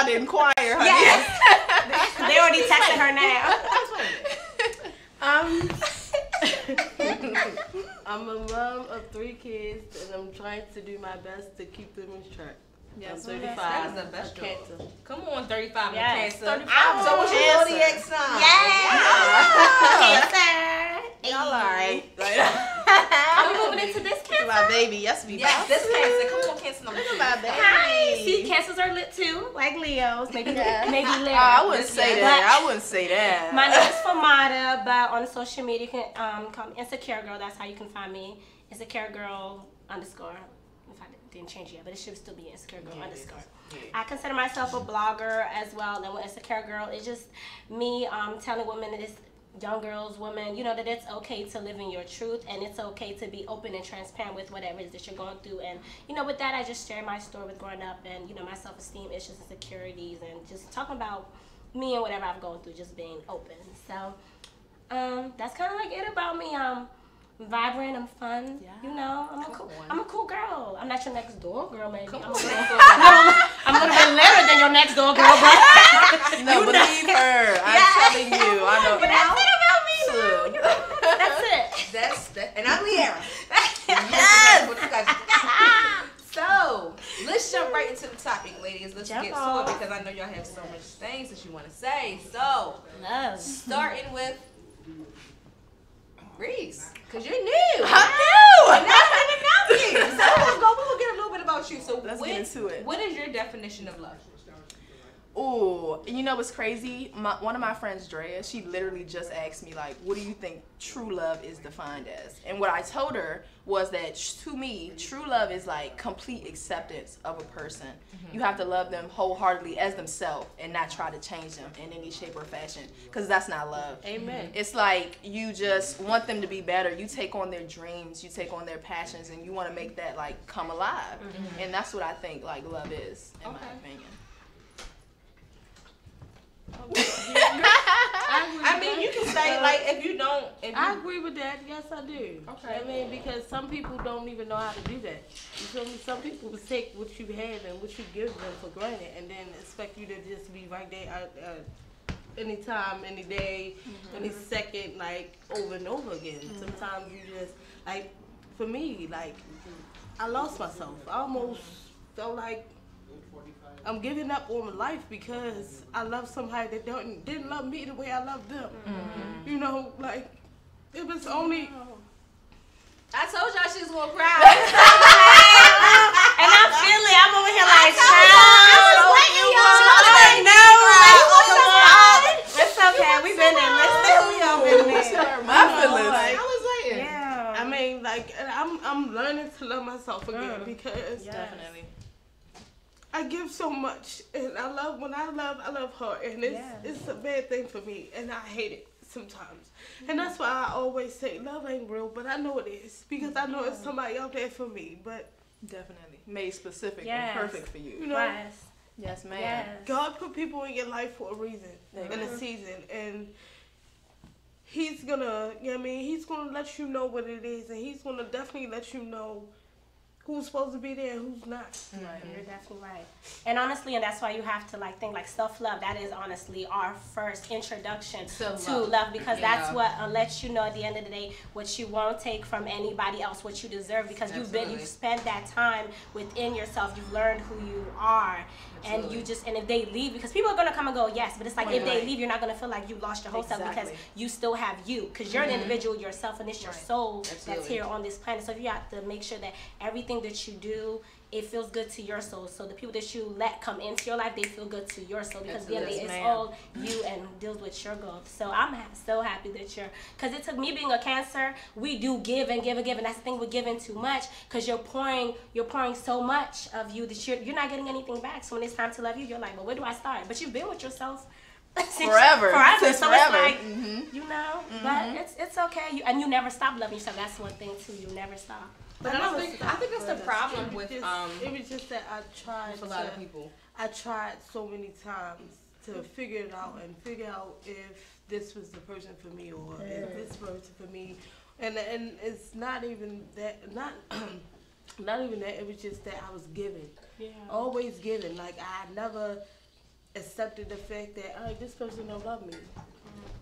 about to inquire, honey. Yes. They already texted her now. I'm a mom of 3 kids, and I'm trying to do my best to keep them in track. Yes, I'm 35. That is the best Cancer. Come on, 35 Yes. Cancer. 35. So what's your zodiac sign? Cancer. Y'all alright. Are we moving into this Cancer? My baby, yes, we Yes, this Cancer. Come on, Cancer number 2. my baby. Hi. See, Cancers are lit too, like Leos. Maybe later. I wouldn't say that. I wouldn't say that. My name is Famada, but on social media you can call me Insecure Girl. That's how you can find me. Insecure Girl _. If I didn't change it yet, but it should still be Insecure Girl _. I consider myself a blogger as well, and with Insecure Girl, it's just me telling women that it's young girls, women, you know, that it's okay to live in your truth, and it's okay to be open and transparent with whatever it is that you're going through. And you know, with that, I just share my story with growing up, and you know, my self-esteem issues, insecurities, and just talking about me and whatever I've gone through, just being open. So that's kind of like it about me. I'm vibrant, I'm fun, you know, I'm a cool girl. I'm not your next door girl, maybe. I'm a little bit littler than your next door girl, but no, believe her. I'm telling you. I know. But that's it about me, you know, that's it. That's and I'm Leara. Yes. So let's jump right into the topic, ladies. Let's get to it because I know y'all have so much things that you want to say. So starting with Reese, because you're new. I'm new. And that's how we know you. So we'll get a little bit about you. So let's get into it. What is your definition of love? Ooh, you know what's crazy? One of my friends, Drea, she literally just asked me, like, what do you think true love is defined as? And what I told her was that, to me, true love is like complete acceptance of a person. You have to love them wholeheartedly as themselves and not try to change them in any shape or fashion, because that's not love. Amen. It's like you just want them to be better. You take on their dreams, you take on their passions, and you want to make that like come alive. And that's what I think like love is, in my opinion. I mean, you can say like if you don't. I agree with that. Yes, I do. Okay. I mean, because some people don't even know how to do that. You feel me? Some people will take what you have and what you give them for granted, and then expect you to just be right there anytime, any day, any second, like over and over again. Sometimes you just like, for me, like I lost myself. I almost felt like I'm giving up on life because I love somebody that didn't love me the way I loved them. You know, like it was only. I told y'all she was gonna cry. And I'm feeling, I'm over here like, it's okay. We've been there. I was waiting. Yeah. I mean, like, I'm learning to love myself again because definitely. I give so much, and I love her, and it's a bad thing for me, and I hate it sometimes. And that's why I always say love ain't real, but I know it is because I know it's somebody out there for me. But definitely made specific and perfect for you. You know, yes, ma'am. Yes. God put people in your life for a reason and a season, and He's gonna, you know what I mean? He's gonna let you know what it is, and He's gonna definitely let you know who's supposed to be there and who's not. Right, you're definitely right. And honestly, and that's why you have to like think like self-love. That is honestly our first introduction to love, because that's what lets you know at the end of the day what you won't take from anybody else, what you deserve, because you've spent that time within yourself. You've learned who you are. And you just, and if they leave, because people are going to come and go, yes, but it's like if they leave, you're not going to feel like you lost your whole self, because you still have you, because you're an individual yourself, and it's your soul that's here on this planet. So you have to make sure that everything that you do, it feels good to your soul. So the people that you let come into your life, they feel good to your soul, because at the end of the day, it's all you and deals with your growth. So I'm so happy that because it took me being a Cancer, we do give and give and give, and that's the thing with giving too much, because you're pouring so much of you that you're not getting anything back. So when it's time to love you, you're like, well, where do I start? But you've been with yourself forever. So it's like, you know, but it's okay. And you never stop loving yourself. That's one thing too. You never stop. But I think that's the problem with it was just that I tried a lot of people. I tried so many times to figure it out and figure out if this was the person for me or if this person for me, and it's not even that. Not even that. It was just that I was giving, always giving. Like I never accepted the fact that, all right, this person don't love me,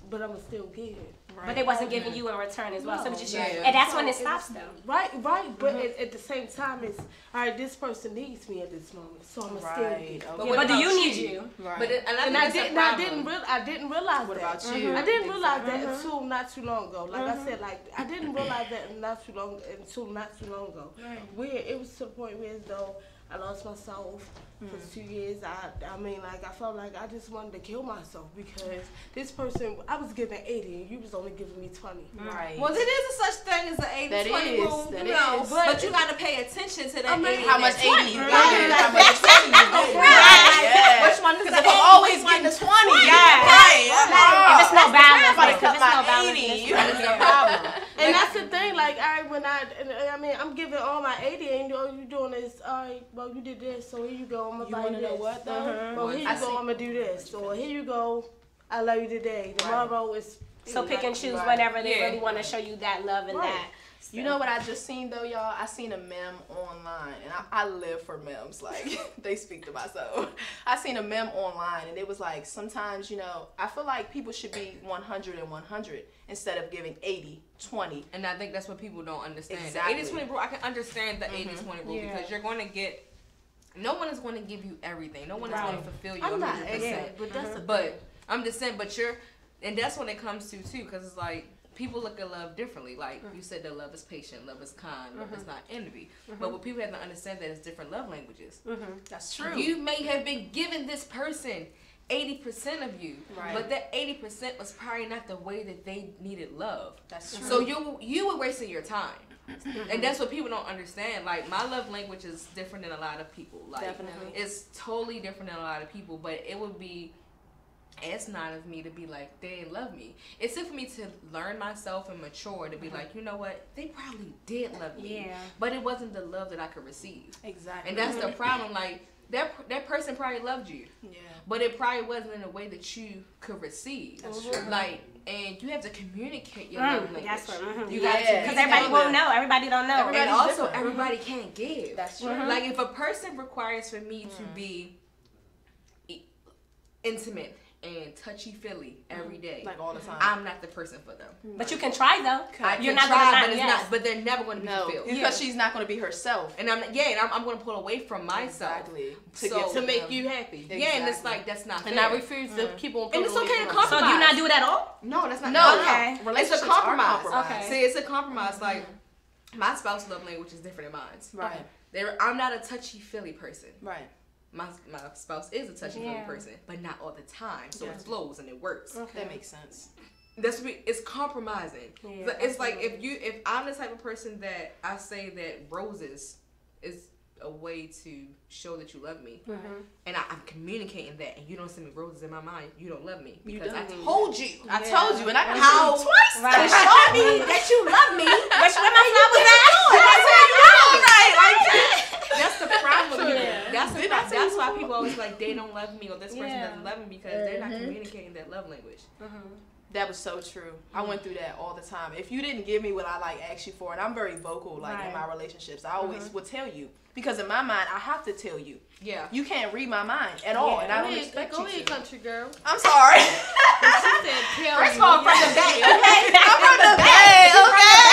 but I'ma still give it. Right. But they wasn't giving you in return as well. No. So just, and that's when it stops though. Right. But at the same time, it's all right. This person needs me at this moment, so I'ma still give. But do you need you? Right. But I didn't realize what that. about you? I didn't realize that until not too long ago. Like I said, like I didn't realize that until not too long ago. Right. Where it was to the point where as though I lost myself for 2 years. I mean, like, I felt like I just wanted to kill myself because this person, I was giving 80 and you was only giving me 20. Right. Well, there is a such thing as an 80-20 rule, that you know, is. but you got to pay attention to that 80. How much 80 you Right. give, how much 20 you give. Right. Yeah. Which one is Because the if I'm always getting the 20, yeah. right. If it's no balance, Somebody if cut it's no my balance, 80. it's a problem. And that's the thing, like, I mean, I'm giving all my 80 and all you doing is, all right, well, you did this, so here you go, I'm going to buy you this. You want to know what, though? Well, here you go, I'm going to do this. Or here you go, I love you today. Tomorrow is... So pick and choose whenever they really want to show you that love and that. So. You know what I just seen though, y'all? I seen a meme online, and I live for memes. Like, they speak to my soul. I seen a meme online, and it was like, sometimes, you know, I feel like people should be 100 and 100 instead of giving 80, 20. And I think that's what people don't understand. Exactly. The 80-20 rule, I can understand the 80-20 rule because you're going to get, no one is going to give you everything. No one is going to fulfill you 100%. But that's But I'm just saying, and that's when it comes to too, because it's like, people look at love differently. Like you said, that love is patient, love is kind, love is not envy. But what people have to understand that it's different love languages. That's true. You may have been giving this person 80% of you, but that 80% was probably not the way that they needed love. That's true. So you were wasting your time. And that's what people don't understand. Like, my love language is different than a lot of people. Like, Definitely. It's totally different than a lot of people, but it would be asinine of me to be like, they didn't love me. It's for me to learn myself and mature to be like, you know what, they probably did love me, but it wasn't the love that I could receive. Exactly. And that's the problem. Like, that person probably loved you, but it probably wasn't in a way that you could receive. That's true. Like, and you have to communicate your love language. That's what, You got to, because everybody won't know. Everybody don't know. And also, everybody can't give. That's true. Like, if a person requires for me to be intimate and touchy-feely every day, like all the time, I'm not the person for them. But you can try though. You're not try, but it's not. But they're never going to be fulfilled. Because she's not going to be herself. And I'm going to pull away from myself to make you happy. Exactly. Yeah, and it's like, that's not fair. And I refuse to keep on. And it's okay to compromise. So do you not do it at all? No, that's not. No, okay. It's a compromise. Okay. See, it's a compromise. Like, my spouse's love language is different than mine. Right. I'm not a touchy-feely person. Right. My spouse is a touchy-feely person, but not all the time. So it flows and it works. Okay. That makes sense. It's compromising. Yeah, it's like if I'm the type of person that I say that roses is a way to show that you love me, and I'm communicating that, and you don't send me roses in my mind, you don't love me because I told you. I told you, and I got how to twice to show me that you love me. Which where my flowers at? That's the problem. That's why people always like, they don't love me, or this person doesn't love me, because they're not communicating that love language. That was so true. I went through that all the time. If you didn't give me what I asked you for, and I'm very vocal in my relationships, I always would tell you, because in my mind I have to tell you. Yeah. You can't read my mind at all, and I don't expect you to. Country girl. I'm sorry. First of all, from the Bay, okay? I'm from the Bay, okay?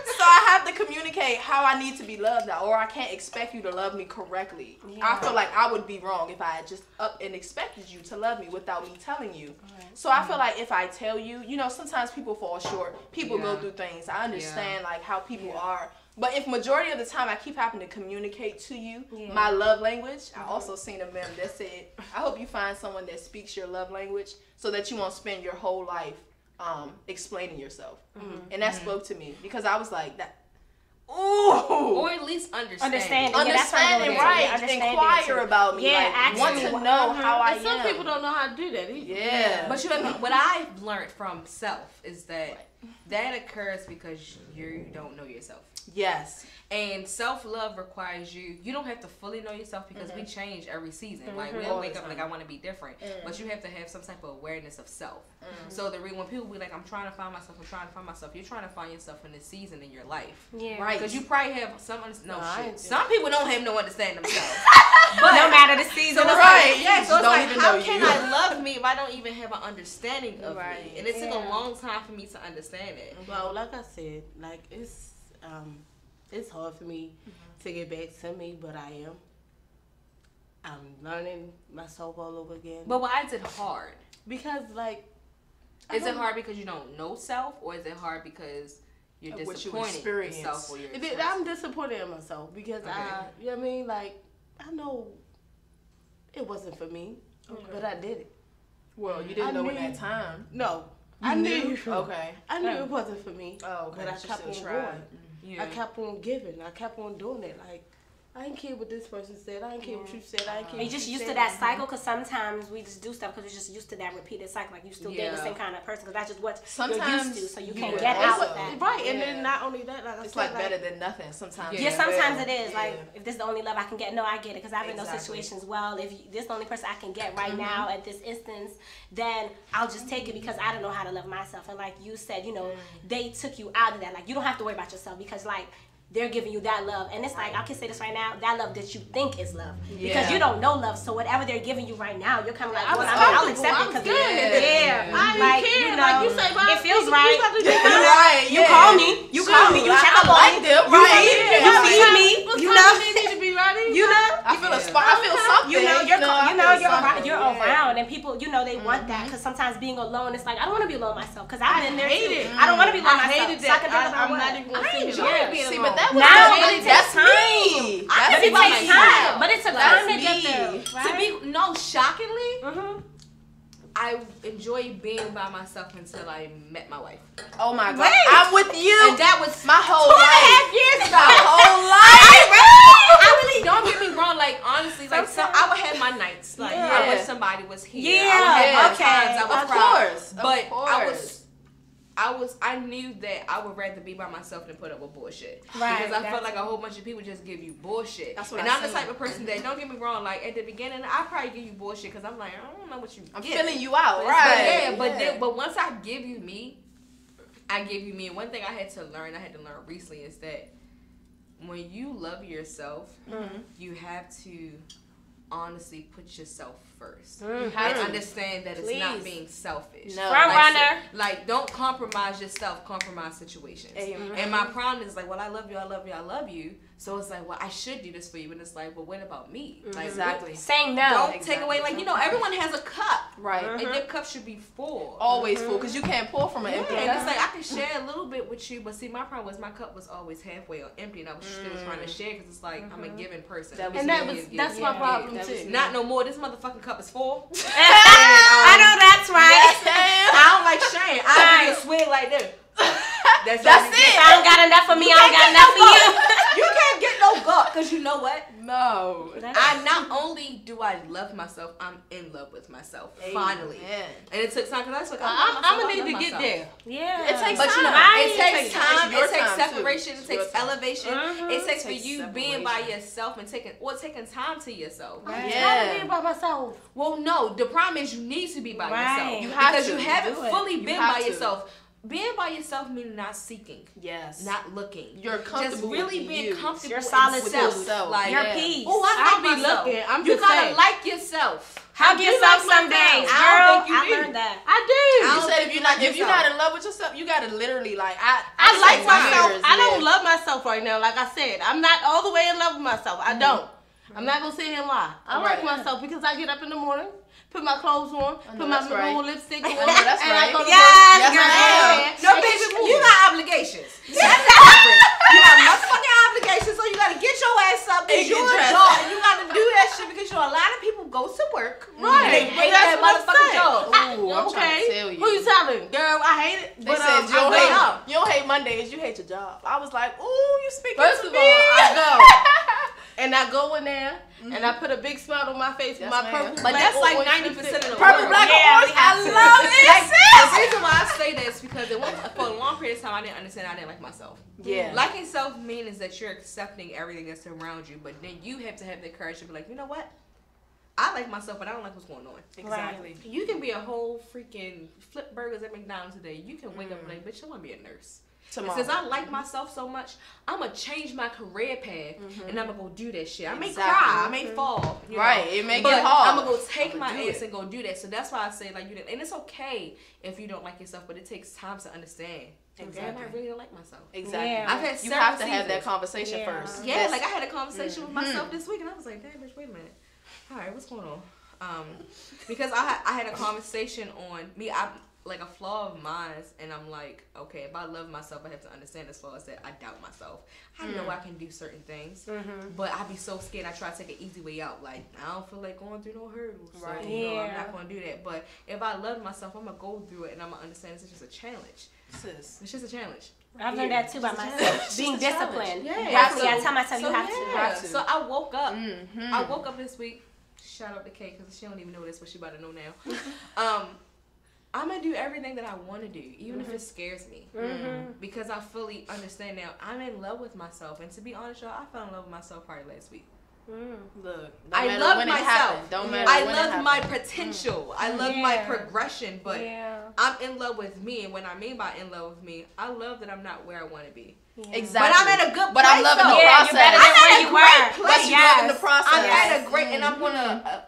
So I have to communicate how I need to be loved now, or I can't expect you to love me correctly. I feel like I would be wrong if I had just up and expected you to love me without me telling you. So I feel like if I tell you, you know, sometimes people fall short. People go through things. I understand like how people are. But if majority of the time I keep having to communicate to you my love language, I also seen a meme that said, I hope you find someone that speaks your love language so that you won't spend your whole life explaining yourself. And that spoke to me because I was like that. Ooh. Or at least understanding, right? Inquire about me. Yeah, like, want to know how I am. Some people don't know how to do that either. Yeah. But what I've learned from self is that that occurs because you don't know yourself. Yes. And self-love requires you don't have to fully know yourself because we change every season. Like, we don't wake up like, I want to be different. But you have to have some type of awareness of self. So when people be like, I'm trying to find myself, you're trying to find yourself in this season in your life. Yeah. Right. Because you probably have some people don't have no understanding themselves. But no matter the season. So right. Yeah, so it's don't like, even how know can you. I love me if I don't even have an understanding of Right. me? And it took a long time for me to understand it. Well, like I said, like it's hard for me to get back to me, but I'm learning myself all over again. But why is it hard? Because like, Is it hard because you don't know self, or is it hard because you're disappointed in self or I'm disappointed in myself because you know what I mean? Like, I know it wasn't for me, but I did it. Well, you didn't know in that time. No. I knew. Okay. I knew it wasn't for me. Oh, okay. But I kept on going. Yeah. I kept on giving. I kept on doing it. Like, I didn't care what this person said. I didn't care what you said. I didn't care. You just used to that cycle because sometimes we just do stuff because we're just used to that repeated cycle. Like you still date the same kind of person because that's just what you're used to. So you can't get out of that. Right, and then not only that, like I It's said, like better than nothing sometimes. Yeah, sometimes it is. Like, if this is the only love I can get, no, I get it. Because I've been in those situations, well, if this is the only person I can get right now at this instance, then I'll just take it because I don't know how to love myself. And like you said, you know, they took you out of that. Like, you don't have to worry about yourself because, like, they're giving you that love. And it's like, I can say this right now, that love that you think is love. Because you don't know love. So whatever they're giving you right now, you're kind of like, well, I'll accept it because it's there. Like, you know, like you say, it feels right. Right. You call me. You call me. You check up on me. You feed me. You know. need to be ready. You know. I feel a spark. I feel something. You're around, and people, you know, they want that because sometimes being alone, it's like I don't want to be alone myself because I've been there too. I don't want to be alone myself. I hated that. I'm not even gonna say it. See, but that was but it takes time. That's it takes time. But it took time to get there. Shockingly, I enjoy being by myself until I met my wife. Oh my God. I'm with you. And that was my whole life. 2.5 years ago. My whole life. I really, don't get me wrong, like honestly, like I would have my nights. Like I wish somebody was here. I would have my times I was proud. But I knew that I would rather be by myself than put up with bullshit. Right. Because I felt like a whole bunch of people just give you bullshit. That's what and I'm the type of person that, don't get me wrong, like at the beginning, I probably give you bullshit because I'm like, I don't know what you I'm get. feeling you out, But right? But once I give you me, I give you me. And one thing I had to learn recently is that when you love yourself, you have to honestly put yourself first and understand that it's not being selfish. No. Front runner. Like, don't compromise yourself, compromise situations. And my problem is like, well, I love you. So it's like, well, I should do this for you. And it's like, well, what about me? Like, exactly. Saying no. Don't take away, like, you know, everyone has a cup. Right. And your cup should be full. Always full, because you can't pour from an empty cup. And it's like, I can share a little bit with you, but see, my problem was my cup was always halfway or empty, and I was still trying to share, because it's like, I'm a giving person. That's my problem, too. Not no more. This motherfucking cup is full. I know that's right. I don't like sharing. I give you a swig like this. That's it. I don't got enough for me. I don't got enough for you. You can't get no gut, because you know what? No. I not only do I love myself, I'm in love with myself. Finally. And it took time, because I was like, I'm going to need to get there. Yeah. It takes time. It takes time. It takes time, separation. It takes elevation. It takes for takes you being by yourself and taking time to yourself. I'm trying to be by myself. Well, no. The problem is you need to be by yourself. You have because to. you haven't fully been by to. yourself. Being by yourself means not seeking. Yes. Not looking. You're comfortable. Just really with being you. comfortable Your solid with self. yourself. Like, your peace. Oh, I be looking. You gotta like yourself. Hug yourself some days, girl. I learned that. I do. You said if you're not in love with yourself, you gotta literally like I like myself. I don't love myself right now. Like I said, I'm not all the way in love with myself. I don't. I'm not gonna sit here and lie. I like myself because I get up in the morning, put my clothes on, put my little lipstick on, that's and right. I go to Yes, work. girl. No, baby, you got obligations. That's different. You got motherfucking obligations, so you gotta get your ass up because you're an adult and you gotta do that shit because you know a lot of people go to work. Right. They hate that motherfucking job. Ooh, I'm trying to tell you. Who you telling? Girl, I hate it. They said you don't hate Mondays, you hate your job. I was like, ooh, you speaking First to of me. all, I go. and I go in there and I put a big smile on my face with my purple. But that's like 90% of the purple, black, yeah, orange. I love it. Like, the reason why I say that is because for a long period of time I didn't understand. I didn't like myself. Yeah. Liking self means that you're accepting everything that's around you, but then you have to have the courage to be like, you know what? I like myself, but I don't like what's going on. Exactly. Right. You can be a whole freaking flip burgers at McDonald's today. You can wake up and be like, bitch, I want to be a nurse. Tomorrow. Since I like myself so much, I'm going to change my career path and I'm going to go do that shit. I may Exactly. cry. I may fall. You Right. know? It may But get hard. I'm going to go take my do ass it. and go do that. So that's why I say, like, and it's okay if you don't like yourself, but it takes time to understand. Exactly. I really don't like myself. Exactly. Yeah. I've had You several have to have seasons. that conversation Yeah. first. Yeah, That's- like I had a conversation with myself this week, and I was like, "Damn, bitch, wait a minute. All right, what's going on?" Because I had a conversation on me. I like a flaw of mine, and I'm like, okay, if I love myself, I have to understand this flaw is that I doubt myself. I know I can do certain things, but I be so scared. I try to take an easy way out. Like I don't feel like going through no hurdles. So, Right. you know, I'm Yeah. not gonna do that. But if I love myself, I'm gonna go through it, and I'm gonna understand it's just a challenge. Sis. It's just a challenge. I've learned that too by myself. Being disciplined. Yeah. Definitely. I tell myself you have to. have to. So I woke up. Mm-hmm. I woke up this week. Shout out to Kay because she don't even know this, but she about to know now. I'm gonna do everything that I want to do, even if it scares me, because I fully understand now. I'm in love with myself, and to be honest, y'all, I fell in love with myself probably last week. Look, I matter love when it myself. happened. Don't matter I when it love my happened. potential. I love my Yeah. progression, but Yeah. I'm in love with me. And what I mean by in love with me, I love that I'm not where I want to be. Exactly. But I'm at a good But I'm place, loving the though. Yeah, process. you're better than I'm where at a you great were. place. But you Yes. loving the process. I'm at a great, and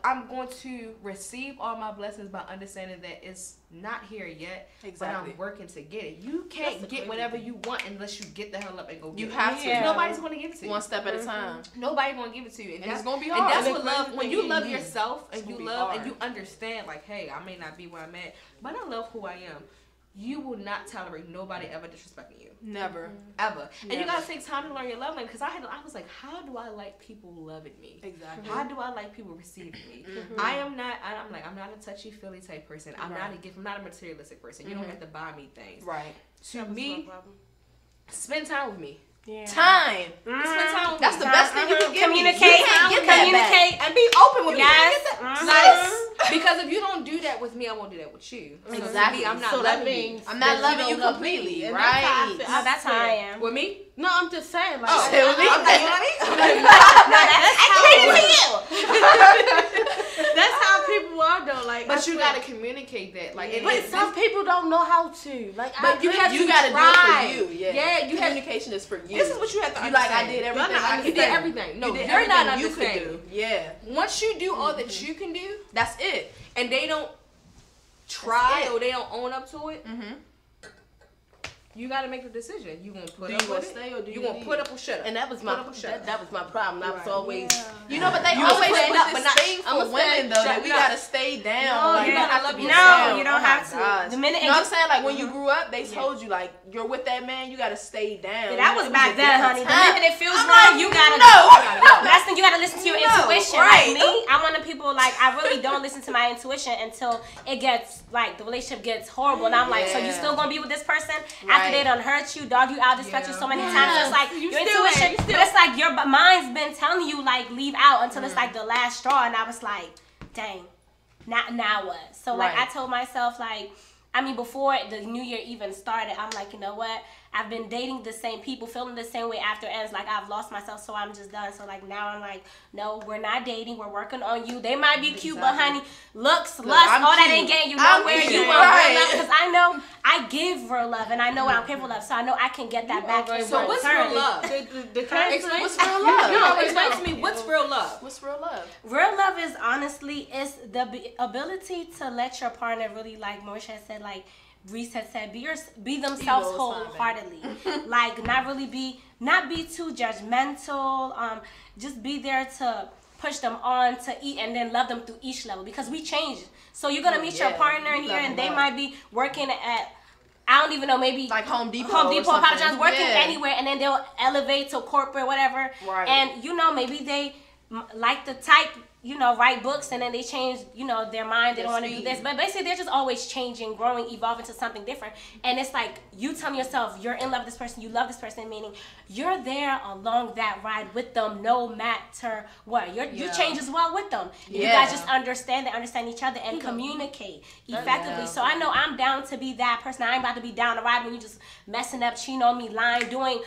I'm going to receive all my blessings by understanding that it's not here yet, Exactly. but I'm working to get it. You can't get whatever you want unless you get the hell up and go get You it. have to. Yeah. Nobody's going to give it to you. One step at a time. Nobody's going to give it to you. And it's that's- gonna be And hard. that's And what the love, crazy when thing you love is, yourself it's and you gonna be love and hard. you understand, like, hey, I may not be where I'm at, but I love who I am. You will not tolerate nobody ever disrespecting you. Never. Ever. And you Never. gotta take time to learn your love language. Because I was like, how do I like people loving me? Exactly. How do I like people receiving me? I'm not a touchy feely type person. I'm not a gift. I'm not a materialistic person. You don't have to buy me things. Right. To me, spend time with me. Yeah. Time. Spend time with That's me. the best thing you can give me. Communicate. You can't get that Communicate. back. And be open with Yes. me. Nice. Because if you don't do that with me, I won't do that with you. So to Exactly. me, I'm not So that loving you. means I'm not that loving you don't love me. completely, And that's how I right? feel. No, that's how I am. With me? No, I'm just saying. Like, Oh, with me? You know what I mean? that's how people are, though. Like, But I you swear. gotta communicate that. Like, and But it's- some people don't know how to. Like, But you have You to gotta try. do it for you. Yeah. Yeah, you have. Communication is for you. This is what you have to You understand. like I did everything not I You could did do. everything. No, You did you're not everything you could understanding. do. Yeah. Once you do all that you can do, That's it. and they don't try That's it. or they don't own up to it, Mm-hmm. you gotta make the decision. You gonna put Do up you with gonna stay or do You you gonna leave? put up or shut up. And that was my Put up or shut up. that was my problem. I was always You know, but they You always stand put up, this but not- thing I'ma for women stand- though that shut we up. gotta stay down. No, like, you gotta have love to be yourself. down. No, you don't Oh my have to. gosh. The minute You know what I'm saying? Like when you grew up, they Yeah. told you like you're with that man, you gotta stay down. That was It back a then, different honey. The time. minute it feels I'm wrong, like, you gotta no. go. That's when you gotta listen to your No, intuition. right. Like me, I'm one of the people like I really don't listen to my intuition until it gets like the relationship gets horrible, and I'm like, so you Yeah. still gonna be with this person after Right. they done hurt you, dog you out, disrespect you so many Yeah. times? So it's like You your still intuition, ain't, you but still- it's like your mind's been telling you like leave out until it's like the last straw, and I was like, dang, now what? So like Right. I told myself like. I mean, before the new year even started, I'm like, you know what? I've been dating the same people, feeling the same way after ends. Like, I've lost myself, so I'm just done. So, like, now I'm like, no, we're not dating. We're working on you. They might be cute, but honey, looks, lust, I'm all that cute. ain't getting you I'm nowhere. cute, You want right. real love. Because I know I give real love, and I know what I'm capable of. So I know I can get that back. already in So what's real return. love? Explain. What's real love? No, explain to me what's real love. What's real love? Real love is honestly, it's the ability to let your partner really, like Marisha said, like, Reese had said, be themselves Ego is fine, wholeheartedly. Like not be too judgmental. Just be there to push them on to eat and then love them through each level because we change. So you're gonna meet your yeah. partner You here love and them they up. might be working at I don't even know, maybe Like Home Depot. Home or Depot, something. Papa John's, working Yeah. anywhere, and then they'll elevate to corporate, whatever. Right. And you know, maybe they like the type write books and then they change, their mind. They don't want to do this. But basically, they're just always changing, growing, evolving to something different. And it's like you telling yourself you're in love with this person, you love this person, meaning you're there along that ride with them no matter what. You change as well with them. You guys just understand each other and communicate effectively. So I know I'm down to be that person. I ain't about to be down the ride when you just messing up, cheating on me, lying, doing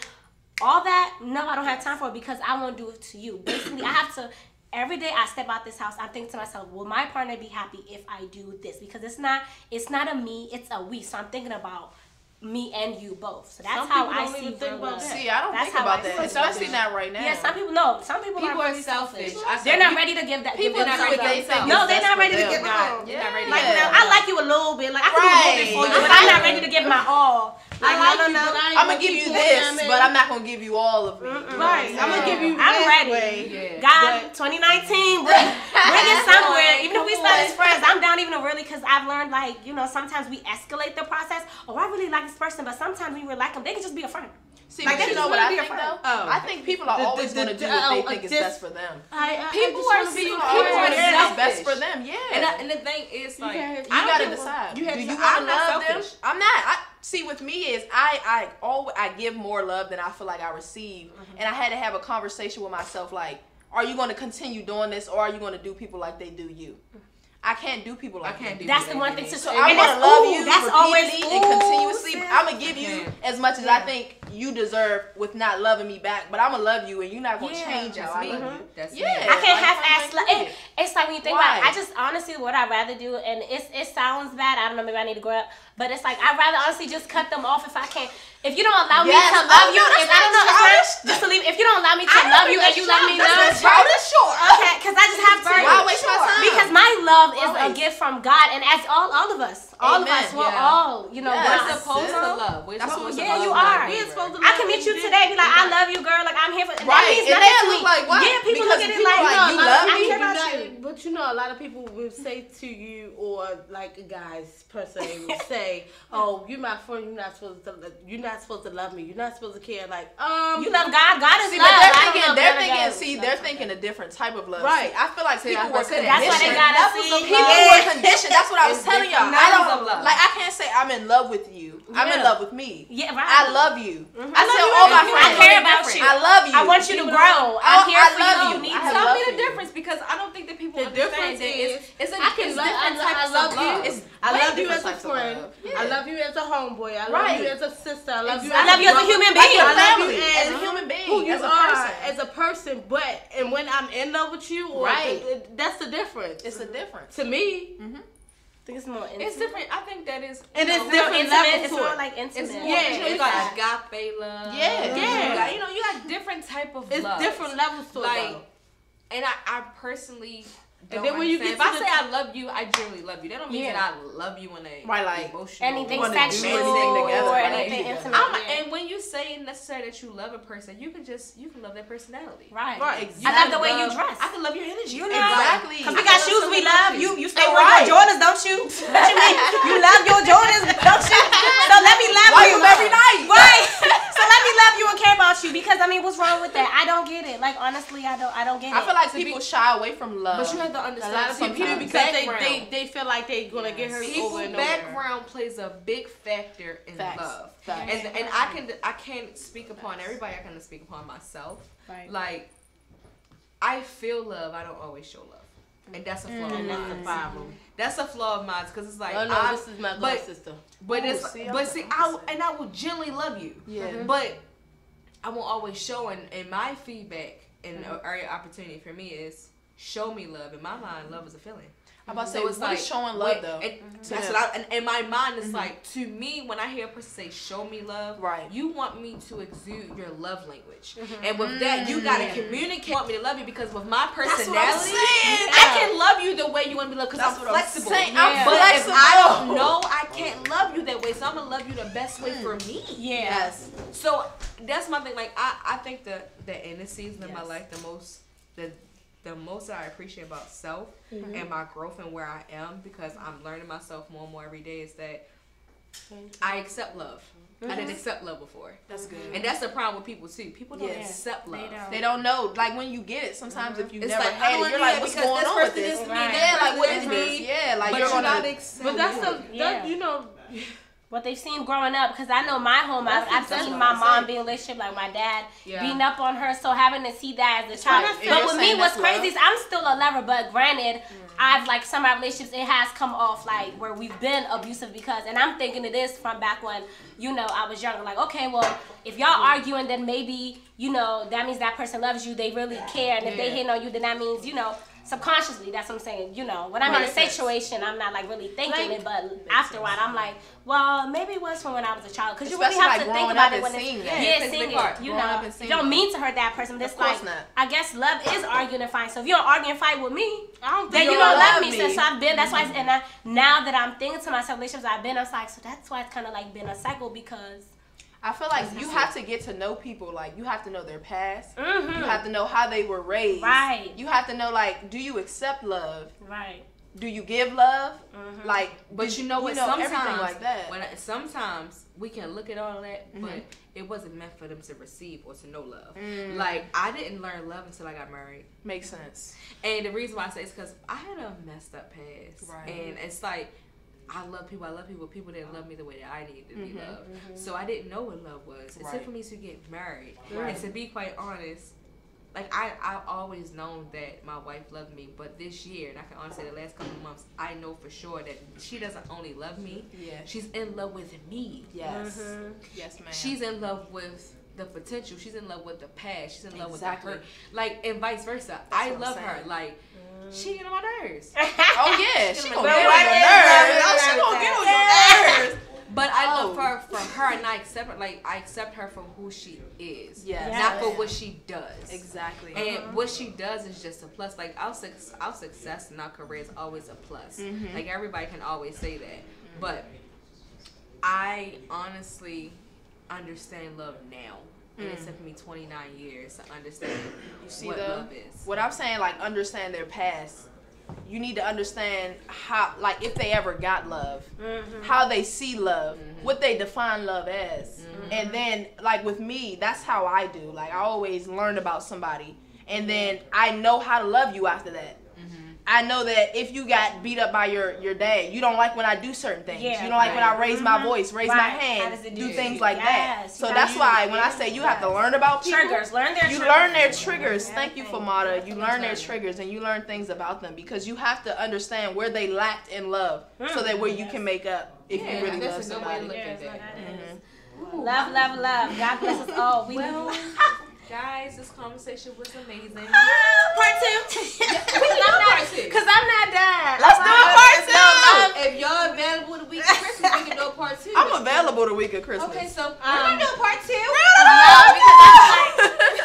all that. No, I don't have time for it because I won't do it to you. Basically, I have to. Every day I step out this house, I'm thinking to myself, will my partner be happy if I do this? Because it's not a me, it's a we. So I'm thinking about me and you both. So that's how I see real love. See, I don't think about that, especially not right now. Yeah, some people are really selfish. They're not ready to give that. People do it themselves. No, they're not ready to give that. Like, I like you a little bit. Like, I can do a little bit for you, but I'm not ready to give my all. Like, I'm gonna give you this, but I'm not gonna give you all of it. Right. I'm gonna give you. I'm ready. God, 2019, bring it somewhere. Even if we start as friends, I'm down even really because I've learned sometimes we escalate the process. Oh, I really like this person, but sometimes when we like them, they can just be a friend. See, but you know what I think though? I think people are always going to do what they think is best for them. People are best for them, yeah. And the thing is, like, you gotta decide. Do you want to love them? I'm not. See, with me is I give more love than I feel like I receive, and I had to have a conversation with myself, like, are you going to continue doing this, or are you going to do people like they do you? I can't do people like that. That's the one thing too. So I'm gonna love you repeatedly and continuously. I'm gonna give you as much as I think you deserve with not loving me back. But I'm gonna love you, and you're not gonna change how I love you. That's me. I can't half-ass. It's like when you think about it, I just honestly what I'd rather do, and it sounds bad. I don't know, maybe I need to grow up. But it's like I'd rather honestly just cut them off if I can. If you don't allow me to love you, if I don't know, just to leave. If you don't allow me to love you and you let me know, sure. Okay, because I just have to. Why waste my time? Because my love is a gift from God, and as all of us, we're all, we're supposed to love. We're supposed to love. You are. I can meet you today, be like, I love you, girl. Like I'm here for. That means nothing to me. Like what? Yeah, people look at it like, you love me. I care about you. But a lot of people will say to you, or like guys per se will say, "Oh, you're my friend. You're not supposed to love me. You're not supposed to care." Like, you love God. God is love. They're thinking a different type of love. Right. I feel like people were conditioned. That's why they gotta see. People were conditioned. That's what I was telling y'all. I can't say I'm in love with you. I'm in love with me. Yeah, right. I love you. I tell all my friends. I care about you. I love you. I want you to grow. I'm here for you. Tell me the difference, because I don't think that people understand that it's a different type of love. I love you as a friend. I love you as a homeboy. I love you as a sister. I love you as a human being. I love you as a human being. Who you are as a person. But when I'm in love with you, that's the difference. It's a difference to me. I think it's more intimate. It's different. I think that is. And it's different levels. It's more like intimate. It's like agape love. Yeah. You got different type of love. It's different levels to it. And I personally And then when you get if I say I love you, I genuinely love you. That don't mean that I love you in a emotional anything sexual together, or anything intimate. And when you say necessary that you love a person, you can love their personality. Right. Exactly. I love the way you dress. I can love your energy. You know? Exactly. Because we got shoes we love. You stay with your Jordans, don't you? What you mean? You love your Jordans, don't you? So let me love you every night. Right. So let me love you and care about you, because I mean, what's wrong with that? I don't get it. Like honestly, I don't get it. I feel like people shy away from love. But you have to understand, a lot of people because they feel like they're gonna get hurt over and over. Background plays a big factor in love. And I can't speak upon everybody. I can speak upon myself. Right. Like I feel love. I don't always show love. And that's a flaw of mine. That's a flaw of mine, because it's like, this is my little sister. But I will genuinely love you. Yeah. But I won't always show, and my feedback and area opportunity for me is show me love. In my mind, love is a feeling. I'm about to say, it's like showing love though. That's what in my mind, it's like, to me, when I hear a person say show me love, you want me to exude your love language. And with that, you gotta communicate. You want me to love you, because with my personality, I can love you the way you want to be loved, because I'm flexible. I'm but flexible. if I don't know, I can't love you that way, so I'm gonna love you the best way for me. Yes. So that's my thing. Like I think that in this season of my life, the most I appreciate about self and my growth and where I am, because I'm learning myself more and more every day, is that I accept love. I didn't accept love before. That's good. And that's the problem with people too. People don't accept love. They don't know. Like when you get it, sometimes if you It's never like, had it, you're like, what's going on with this? Yeah, like what is this? Yeah, like you're gonna accept. But that's you know. What they've seen growing up, because I know my home, I've seen my mom be in a relationship, like my dad beating up on her, so having to see that as a child. But with me, what's crazy is I'm still a lover, but granted, I've like some of my relationships, it has come off like where we've been abusive because, and I'm thinking of this from back when, you know, I was younger, like, okay, well, if y'all arguing, then maybe, you know, that means that person loves you, they really care, and if they hate on you, then that means, you know, subconsciously, that's what I'm saying, you know, when I'm in a situation, I'm not like really thinking it, but afterward, I'm like, well, maybe it was from when I was a child, because you really have to think about it when it's, seeing it, you know, you don't mean to hurt that person, but it's like, I guess love is arguing and fighting, so if you don't argue and fight with me, then you don't love me, so I've been, that's why, and now that I'm thinking to myself, relationships I've been, I was like, so that's why it's kind of like been a cycle, because I feel like you have to get to know people. Like, you have to know their past. Mm-hmm. You have to know how they were raised. Right. You have to know, like, do you accept love? Right. Do you give love? Mm-hmm. Like, but you know what? Sometimes, everything like that. Sometimes we can look at all of that, but it wasn't meant for them to receive or to know love. Like, I didn't learn love until I got married. Makes sense. And the reason why I say it's because I had a messed up past. Right. And it's like, I love people, but people didn't love me the way that I needed to be loved. So I didn't know what love was. It took for me to get married. And to be quite honest, like I've always known that my wife loved me, but this year, and I can honestly say the last couple of months, I know for sure that she doesn't only love me, she's in love with me. Yes. Yes, ma'am. She's in love with the potential. She's in love with the past. She's in love with the hurt. Like, and vice versa. I love her. Like, she get on my nerves. Oh yeah, she gonna get on your nerves. She gonna get on your nerves. But I love her for her, and I accept her. Like, I accept her for who she is, not for what she does. Exactly. And what she does is just a plus. Like, our success in our career is always a plus. Like, everybody can always say that. But I honestly understand love now. And it took me 29 years to understand what love is. What I'm saying, like, understand their past. You need to understand how, like, if they ever got love, how they see love, what they define love as. And then, like, with me, that's how I do. Like, I always learn about somebody. And then I know how to love you after that. I know that if you got beat up by your dad, you don't like when I do certain things. You don't like when I raise my voice, raise my hand, do things like that. So that's why when I say you have to learn about people, you learn their triggers. Thank you, Famata. You learn their triggers and you learn things about them because you have to understand where they lacked in love so that where you can make up if you really love somebody. Love, love, love. God bless us all. Guys, this conversation was amazing. Part two. Because I'm not done. Let's do a part two. If y'all available the week of Christmas, we can do a part two. I'm available the week of Christmas. Okay, so we're going to do a part two.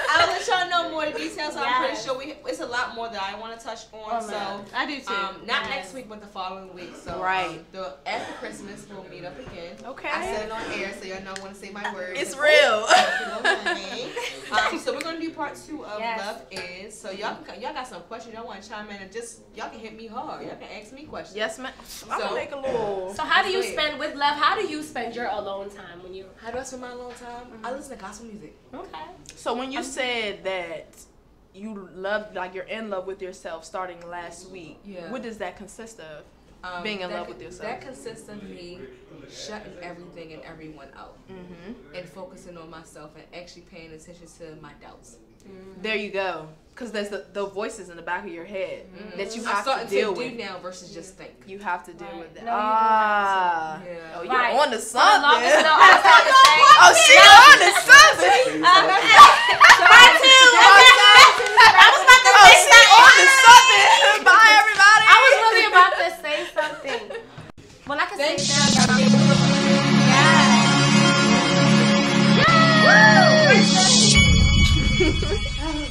I'll let y'all know more details. I'm pretty sure it's a lot more that I want to touch on. So I do too. Not next week, but the following week. So after Christmas, we'll meet up again. Okay. I said it on air, so y'all know I want to say my words. It's real. So we're gonna do part 2 of Love Is. So y'all got some questions y'all want to chime in and just y'all can hit me hard. Y'all can ask me questions. Yes, ma'am. I'm gonna make a little. So how do you spend with love? How do you spend your alone time when you? How do I spend my alone time? I listen to gospel music. Okay. So when you said that you love, like you're in love with yourself starting last week, what does that consist of? Being in love with yourself. That consists of me shutting everything and everyone out and focusing on myself and actually paying attention to my doubts. There you go. Because there's the voices in the back of your head that you have to deal with now versus just think. You have to deal with that. No, you oh, you're on to something. Oh, she's on to something. Part 2. I was about to say she's on to something. Bye, everybody. I was really about to say something. Well, I can say that.